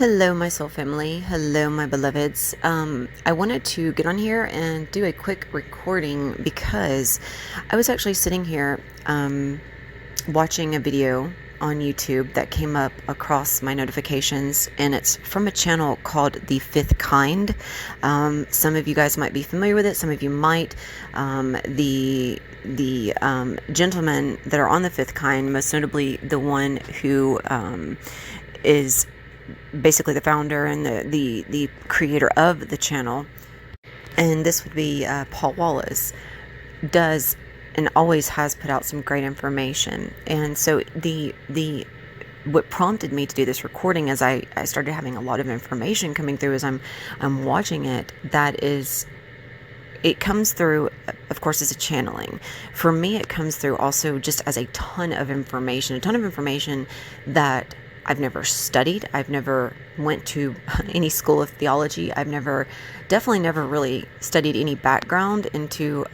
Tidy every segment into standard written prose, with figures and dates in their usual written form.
Hello, my soul family. Hello, my beloveds. I wanted to get on here and do a quick recording because I was actually sitting here watching a video on YouTube that came up across my notifications, and it's from a channel called The Fifth Kind. Some of you guys might be familiar with it. Some of you might. The gentlemen that are on The Fifth Kind, most notably the one who is basically the founder and the creator of the channel, and this would be Paul Wallace, does and always has put out some great information. And so the what prompted me to do this recording as I started having a lot of information coming through as I'm watching it, that is, it comes through, of course, as a channeling. For me, it comes through also just as a ton of information that I've never studied. I've never went to any school of theology. Definitely never really studied any background into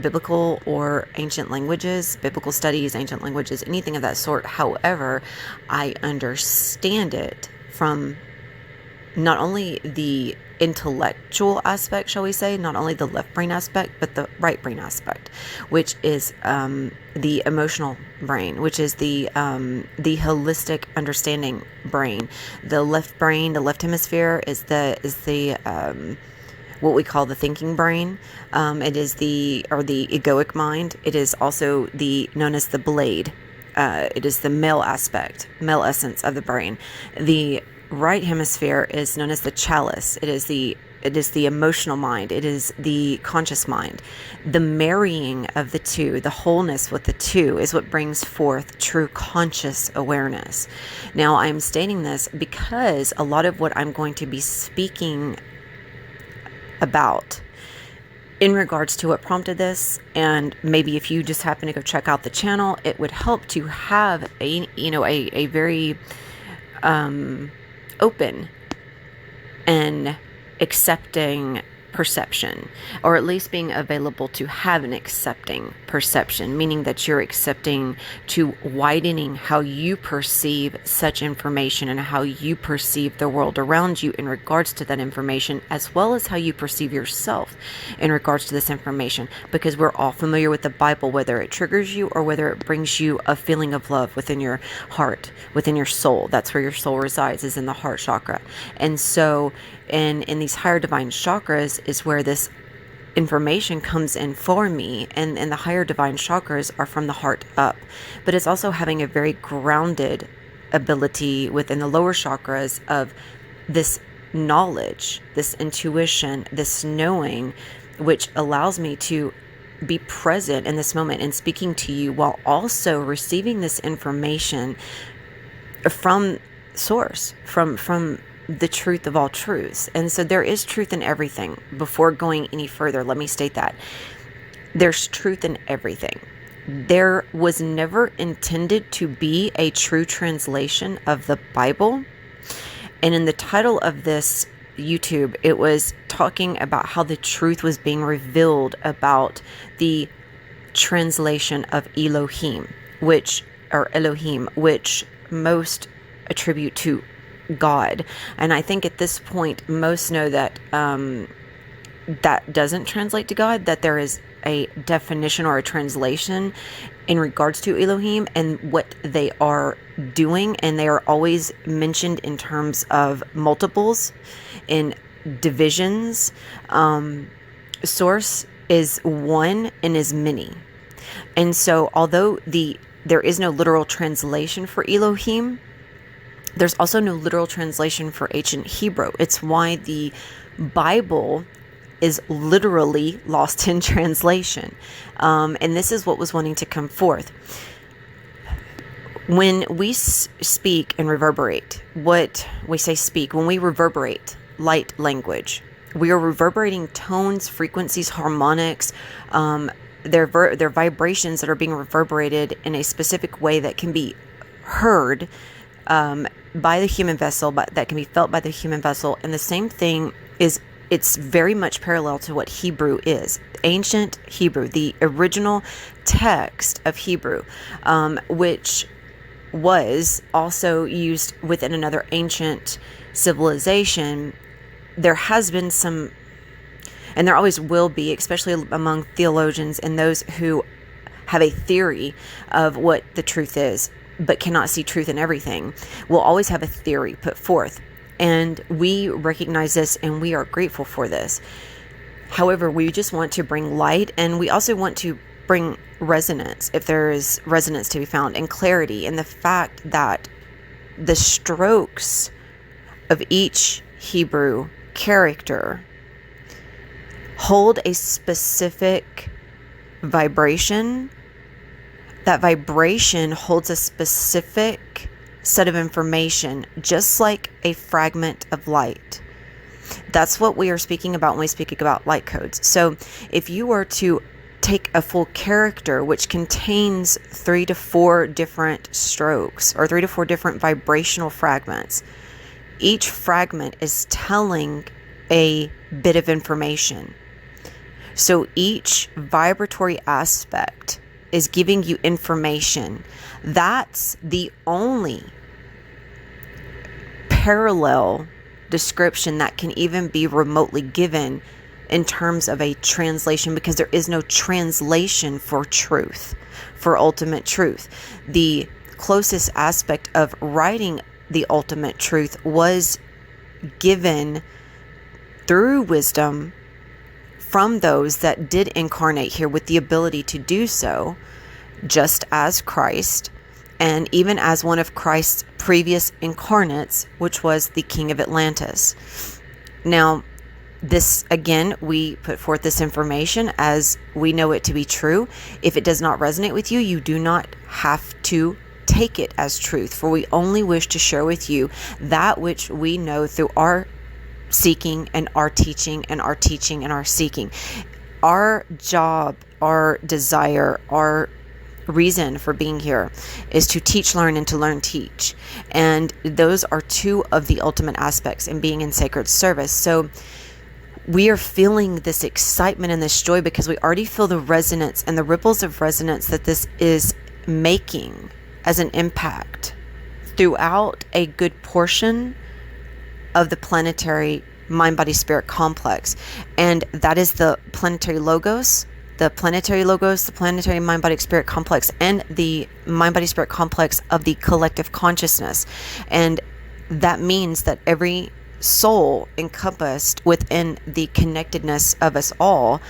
biblical or ancient languages, biblical studies, ancient languages, anything of that sort. However, I understand it from not only the intellectual aspect, shall we say, not only the left brain aspect, but the right brain aspect, which is the emotional brain, which is the holistic understanding brain. The left brain, the left hemisphere is the what we call the thinking brain. It is the egoic mind. It is also known as the blade. It is the male aspect, male essence of the brain. The right hemisphere is known as the chalice. It is the emotional mind. It is the conscious mind. The marrying of the two, the wholeness with the two, is what brings forth true conscious awareness. Now, I'm stating this because a lot of what I'm going to be speaking about in regards to what prompted this, and maybe if you just happen to go check out the channel, it would help to have a very open and accepting perception, or at least being available to have an accepting perception, meaning that you're accepting to widening how you perceive such information and how you perceive the world around you in regards to that information, as well as how you perceive yourself in regards to this information, because we're all familiar with the Bible, whether it triggers you or whether it brings you a feeling of love within your heart, within your soul. That's where your soul resides, is in the heart chakra. And so in these higher divine chakras is where this information comes in for me, and the higher divine chakras are from the heart up, but it's also having a very grounded ability within the lower chakras of this knowledge, this intuition, this knowing, which allows me to be present in this moment and speaking to you while also receiving this information from source, from the truth of all truths. And so there is truth in everything. Before going any further, let me state that there's truth in everything. There was never intended to be a true translation of the Bible. And in the title of this YouTube, it was talking about how the truth was being revealed about the translation of Elohim, which most attribute to God. And I think at this point most know that that doesn't translate to God, that there is a definition or a translation in regards to Elohim and what they are doing, and they are always mentioned in terms of multiples, in divisions. Source is one and is many. And so although there is no literal translation for Elohim, there's also no literal translation for ancient Hebrew. It's why the Bible is literally lost in translation. And this is what was wanting to come forth. When we speak and reverberate, when we reverberate light language, we are reverberating tones, frequencies, harmonics, they're vibrations that are being reverberated in a specific way that can be heard by the human vessel, but that can be felt by the human vessel. And the same thing is, it's very much parallel to what Hebrew is. Ancient Hebrew, the original text of Hebrew, which was also used within another ancient civilization, there has been some, and there always will be, especially among theologians and those who have a theory of what the truth is, but cannot see truth in everything, will always have a theory put forth. And we recognize this and we are grateful for this. However, we just want to bring light, and we also want to bring resonance, if there is resonance to be found, and clarity in the fact that the strokes of each Hebrew character hold a specific vibration. That vibration holds a specific set of information, just like a fragment of light. That's what we are speaking about when we speak about light codes. So if you were to take a full character, which contains 3 to 4 different strokes or 3 to 4 different vibrational fragments, each fragment is telling a bit of information. So each vibratory aspect is giving you information. That's the only parallel description that can even be remotely given in terms of a translation, because there is no translation for truth, for ultimate truth. The closest aspect of writing the ultimate truth was given through wisdom from those that did incarnate here with the ability to do so, just as Christ, and even as one of Christ's previous incarnates, which was the King of Atlantis. Now, this, again, we put forth this information as we know it to be true. If it does not resonate with you, you do not have to take it as truth, for we only wish to share with you that which we know through our seeking and our teaching and our teaching and our seeking. Our job, our desire, our reason for being here is to teach, learn, and to learn, teach. And those are 2 of the ultimate aspects in being in sacred service. So we are feeling this excitement and this joy because we already feel the resonance and the ripples of resonance that this is making as an impact throughout a good portion of the planetary mind-body-spirit complex. And that is the planetary logos, the planetary mind-body-spirit complex, and the mind-body-spirit complex of the collective consciousness. And that means that every soul encompassed within the connectedness of us all,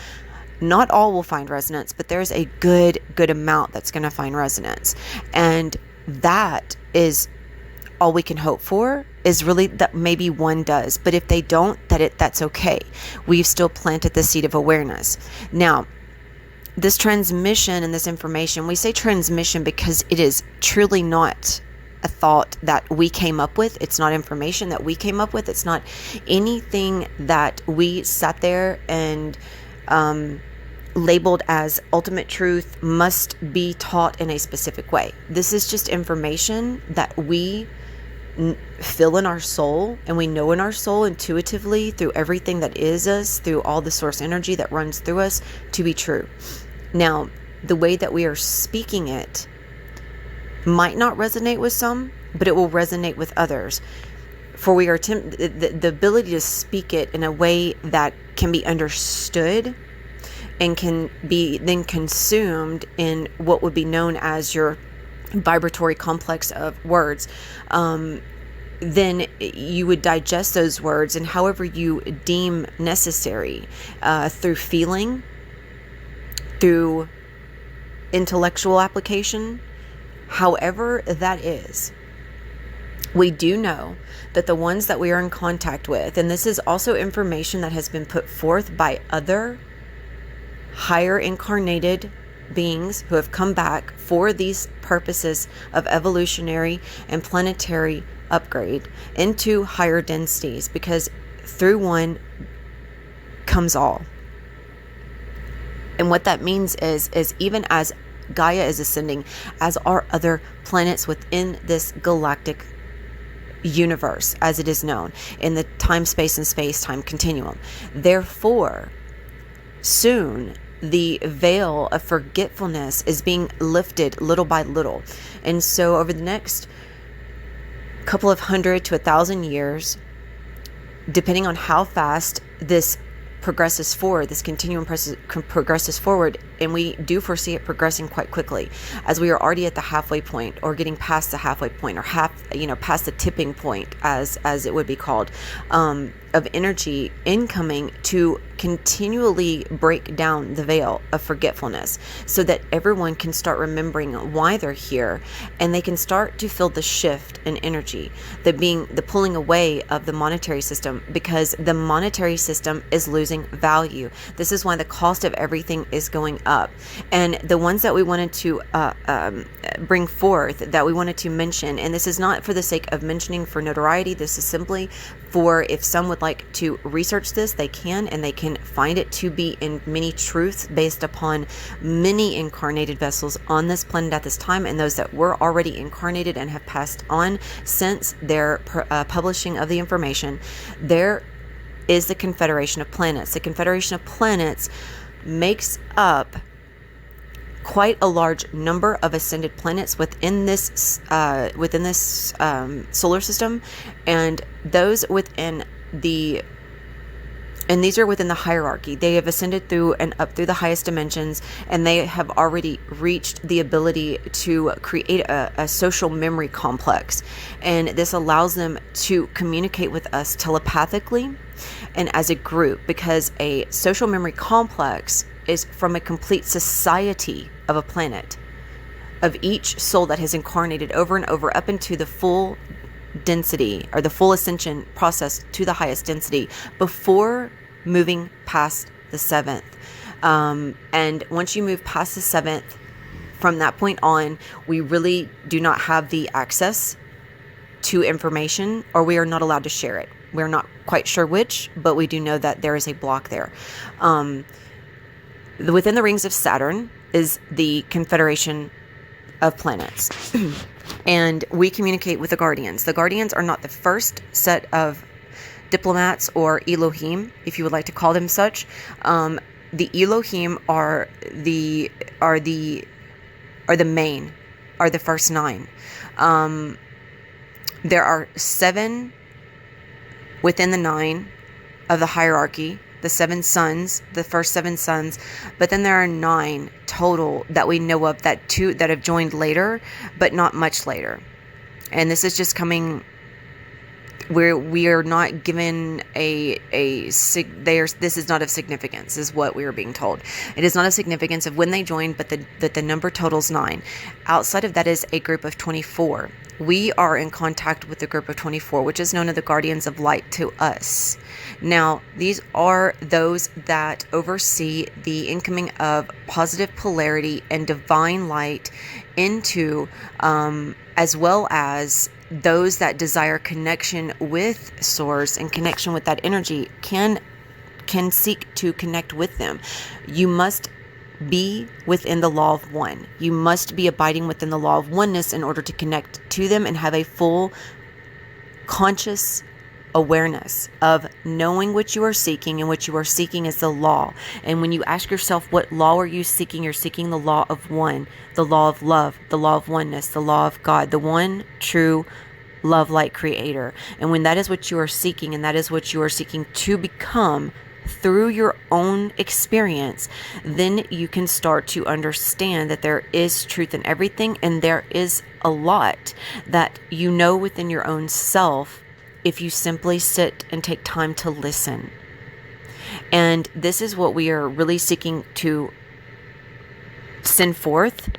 not all will find resonance, but there's a good amount that's going to find resonance. And that is all we can hope for, is really that maybe one does. But if they don't, that's okay. We've still planted the seed of awareness. Now, this transmission and this information, we say transmission because it is truly not a thought that we came up with. It's not information that we came up with. It's not anything that we sat there and labeled as ultimate truth must be taught in a specific way. This is just information that we feel in our soul, and we know in our soul intuitively through everything that is us, through all the source energy that runs through us, to be true. Now, the way that we are speaking it might not resonate with some, but it will resonate with others. For we are the ability to speak it in a way that can be understood and can be then consumed in what would be known as your vibratory complex of words. Then you would digest those words and however you deem necessary, through feeling, through intellectual application, however that is. We do know that the ones that we are in contact with, and this is also information that has been put forth by other higher incarnated beings who have come back for these purposes of evolutionary and planetary upgrade into higher densities, because through one comes all. And what that means is even as Gaia is ascending, as are other planets within this galactic universe as it is known in the time, space, and space-time continuum. Therefore, soon the veil of forgetfulness is being lifted little by little. And so over the next couple of 100 to 1,000 years, depending on how fast this progresses forward, this continuum progresses forward, and we do foresee it progressing quite quickly, as we are already at the halfway point, or getting past the halfway point, or past the tipping point, as it would be called, of energy incoming to continually break down the veil of forgetfulness, so that everyone can start remembering why they're here, and they can start to feel the shift in energy, the pulling away of the monetary system, because the monetary system is losing value. This is why the cost of everything is going up. And the ones that we wanted to bring forth, that we wanted to mention, and this is not for the sake of mentioning for notoriety, this is simply for, if some would like to research this, they can, and they can find it to be in many truths based upon many incarnated vessels on this planet at this time, and those that were already incarnated and have passed on since their publishing of the information. There is the Confederation of Planets. The Confederation of Planets makes up quite a large number of ascended planets within this solar system, and those within and these are within the hierarchy. They have ascended through and up through the highest dimensions, and they have already reached the ability to create a social memory complex. And this allows them to communicate with us telepathically and as a group, because a social memory complex is from a complete society of a planet, of each soul that has incarnated over and over up into the full density, or the full ascension process to the highest density, before moving past the seventh. And once you move past the seventh, from that point on, we really do not have the access to information, or we are not allowed to share it. We're not quite sure which, but we do know that there is a block there. Within the rings of Saturn is the Confederation of Planets. And we communicate with the Guardians. The Guardians are not the first set of diplomats, or Elohim, if you would like to call them such. The Elohim are the first 9. There are 7 within the 9 of the hierarchy, the 7 sons, the first 7 sons, but then there are 9 total that we know of, that have joined later, but not much later. And this is just coming where we are not given this is not of significance, is what we are being told. It is not of significance of when they joined, but the number totals 9. Outside of that is a group of 24. We are in contact with the group of 24, which is known as the Guardians of Light to us. Now, these are those that oversee the incoming of positive polarity and divine light into, as well as those that desire connection with Source and connection with that energy can seek to connect with them. You must be within the law of one. You must be abiding within the law of oneness in order to connect to them and have a full conscious awareness of knowing what you are seeking, and what you are seeking is the law. And when you ask yourself, what law are you seeking? You're seeking the law of one, the law of love, the law of oneness, the law of God, the one true love light creator. And when that is what you are seeking, and that is what you are seeking to become through your own experience, then you can start to understand that there is truth in everything, and there is a lot that you know within your own self if you simply sit and take time to listen. And this is what we are really seeking to send forth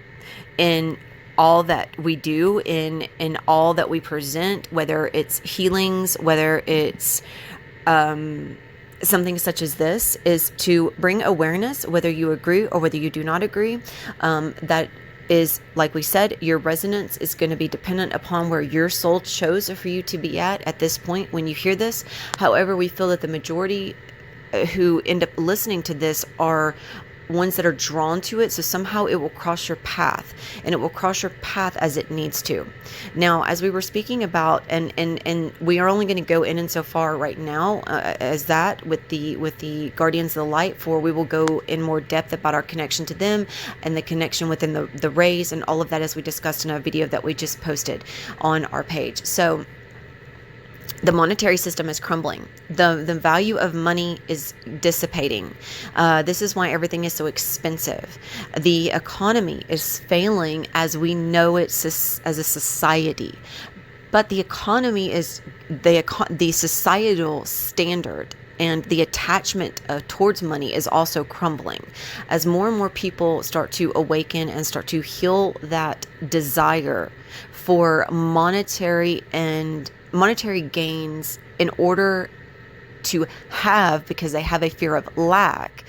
in all that we do, in all that we present, whether it's healings, whether it's something such as this, is to bring awareness, whether you agree or whether you do not agree. That is, like we said, your resonance is going to be dependent upon where your soul chose for you to be at this point when you hear this. However, we feel that the majority who end up listening to this are ones that are drawn to it. So somehow it will cross your path, and it will cross your path as it needs to. Now, as we were speaking about, and we are only going to go in and so far right now as that with the guardians of the light, for we will go in more depth about our connection to them and the connection within the rays and all of that, as we discussed in a video that we just posted on our page. So the monetary system is crumbling. The value of money is dissipating. This is why everything is so expensive. The economy is failing as we know it as a society. But the economy is the societal standard, and the attachment towards money is also crumbling. As more and more people start to awaken and start to heal that desire for monetary gains in order to have, because they have a fear of lack.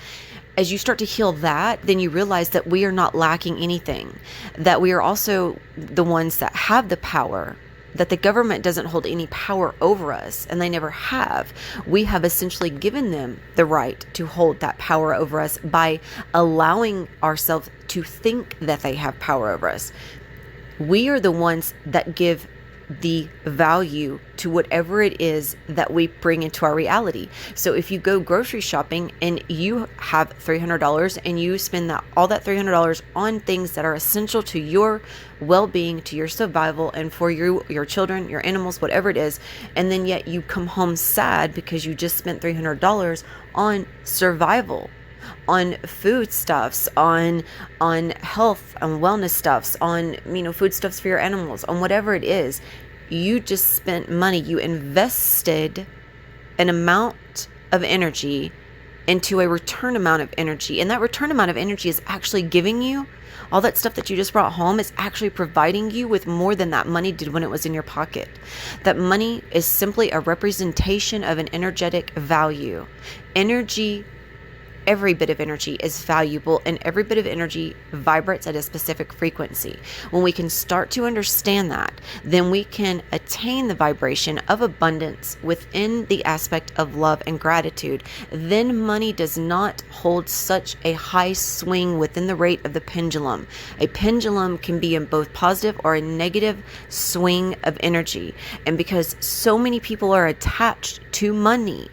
As you start to heal that, then you realize that we are not lacking anything, that we are also the ones that have the power, that the government doesn't hold any power over us, and they never have. We have essentially given them the right to hold that power over us by allowing ourselves to think that they have power over us. We are the ones that give the value to whatever it is that we bring into our reality. So if you go grocery shopping and you have $300 and you spend all that $300 on things that are essential to your well-being, to your survival, and for your children, your animals, whatever it is, and then yet you come home sad because you just spent $300 on survival, on foodstuffs, on health and wellness stuffs, on foodstuffs for your animals, on whatever it is. You just spent money. You invested an amount of energy into a return amount of energy, and that return amount of energy is actually giving you all that stuff that you just brought home, is actually providing you with more than that money did when it was in your pocket. That money is simply a representation of an energetic value. Energy, every bit of energy is valuable, and every bit of energy vibrates at a specific frequency. When we can start to understand that, then we can attain the vibration of abundance within the aspect of love and gratitude. Then money does not hold such a high swing within the rate of the pendulum. A pendulum can be in both positive or a negative swing of energy. And because so many people are attached to money,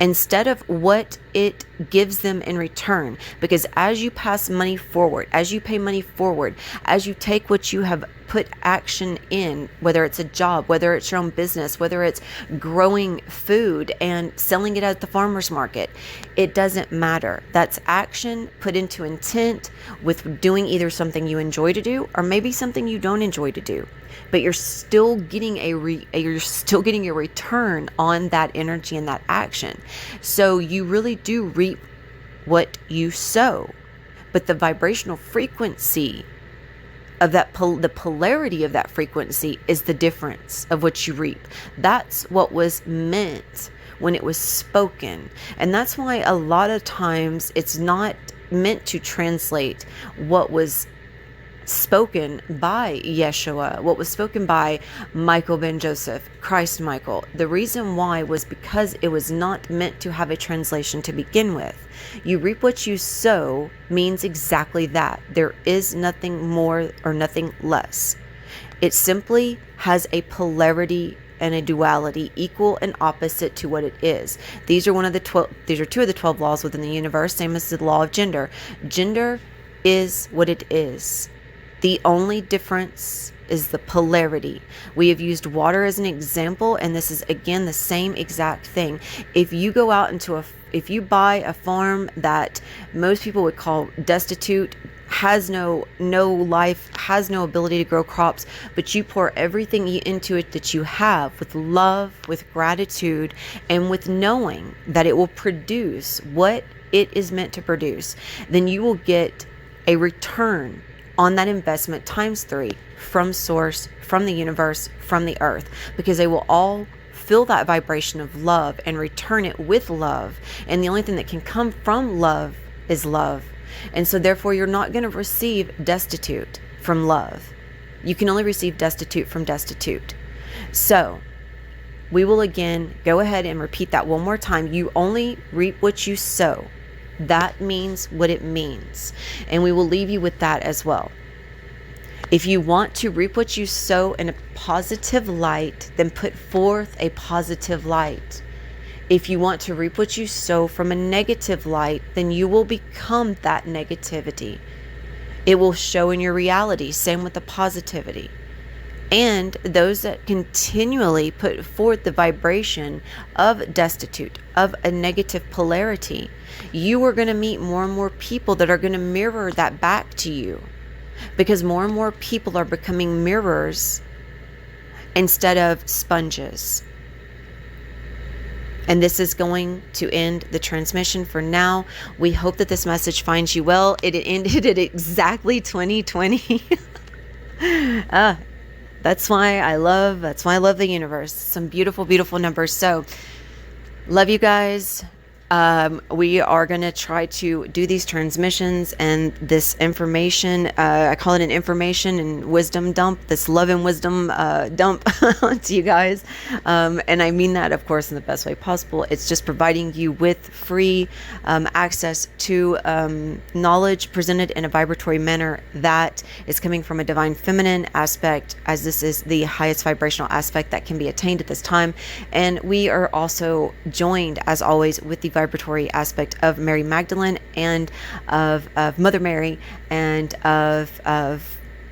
instead of what it gives them in return, because as you pass money forward, as you pay money forward, as you take what you have put action in, whether it's a job, whether it's your own business, whether it's growing food and selling it at the farmer's market, it doesn't matter. That's action put into intent with doing either something you enjoy to do or maybe something you don't enjoy to do. But you're still getting a return on that energy and that action. So you really do reap what you sow. But the vibrational frequency of that, the polarity of that frequency is the difference of what you reap. That's what was meant when it was spoken. And that's why a lot of times it's not meant to translate what was spoken by Yeshua, what was spoken by Michael ben Joseph, Christ Michael. The reason why was because it was not meant to have a translation to begin with. You reap what you sow means exactly that. There is nothing more or nothing less. It simply has a polarity and a duality, equal and opposite to what it is. These are two of the 12 laws within the universe, same as the law of gender. Gender is what it is. The only difference is the polarity. We have used water as an example, and this is again the same exact thing. If you go out if you buy a farm that most people would call destitute, has no life, has no ability to grow crops, but you pour everything into it that you have with love, with gratitude, and with knowing that it will produce what it is meant to produce, then you will get a return on that investment times 3 from source, from the universe, from the earth, because they will all feel that vibration of love and return it with love. And the only thing that can come from love is love. And so therefore you're not going to receive destitute from love. You can only receive destitute from destitute. So we will again go ahead and repeat that one more time. You only reap what you sow. That means what it means. And we will leave you with that as well. If you want to reap what you sow in a positive light, then put forth a positive light. If you want to reap what you sow from a negative light, then you will become that negativity. It will show in your reality. Same with the positivity. And those that continually put forth the vibration of destitute, of a negative polarity, you are going to meet more and more people that are going to mirror that back to you. Because more and more people are becoming mirrors instead of sponges. And this is going to end the transmission for now. We hope that this message finds you well. It ended at exactly 2020. That's why I love the universe. Some beautiful, beautiful numbers. So love you guys. We are going to try to do these transmissions and this information. I call it an information and wisdom dump, this love and wisdom dump to you guys. And I mean that, of course, in the best way possible. It's just providing you with free access to knowledge presented in a vibratory manner that is coming from a divine feminine aspect, as this is the highest vibrational aspect that can be attained at this time. And we are also joined, as always, with the vibratory aspect of Mary Magdalene and of Mother Mary and of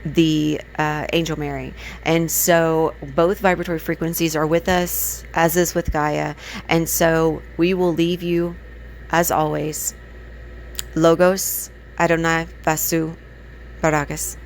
the Angel Mary. And so both vibratory frequencies are with us, as is with Gaia. And so we will leave you, as always, Logos, Adonai, Vassu, Borragus.